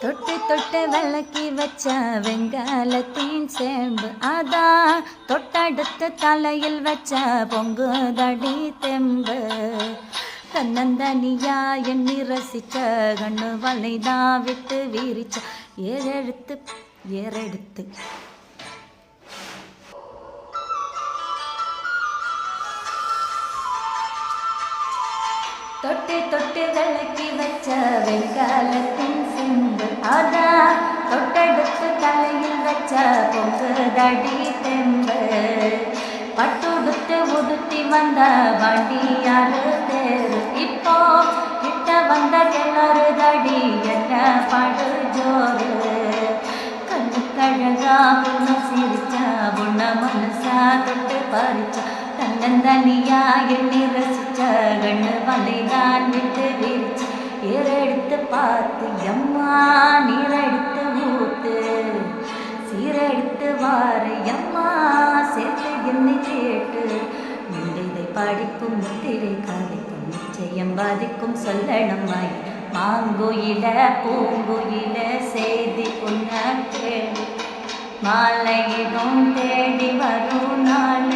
தொட்டு தொட்டு விளக்கி வச்ச வெங்காலத்தின் சேம்பு அதான் தொட்டடுத்து தலையில் வச்ச பொங்குதடி தெம்பு தன்னந்தனியா எண்ணி ரசிச்ச கண்ணு வலைதான் விட்டு வீரிச்ச ஏறெடுத்து ஏறெடுத்து தொட்டு தொட்டு விளக்கி வச்ச வெங்காலத்தின் சிம்பு அதான் தொட்டடுத்து தலையில் வச்ச பொங்குதடி தெம்பு பட்டுடுத்து உடுத்தி வந்த வண்டியாரு தேரு இப்போ கிட்ட வந்த கிளறுதடி என்ன படு ஜோரு கண்ணுக்கழகா புண்ண சிரிச்ச புண்ண மனசா தொட்டு பறிச்ச தன்னந்தனியா எண்ணி ரசிச்ச கண்ணு வலைதான் விட்டு விரிச்சு ஏறெடுத்து பார்த்து எம்மா நீரெடுத்து ஊத்து சீரெடுத்து வாரு எம்மா சேர்த்து என்னை கேட்டு முந்தைதை படிக்கும் முத்திரை கதைக்கும் நிச்சயம் பாதிக்கும் சொல்லணுமாய் மாங்குயில பூங்குயில செய்தி உன்ன கேள்வி மாலையிடும் தேடி வரும் நாள்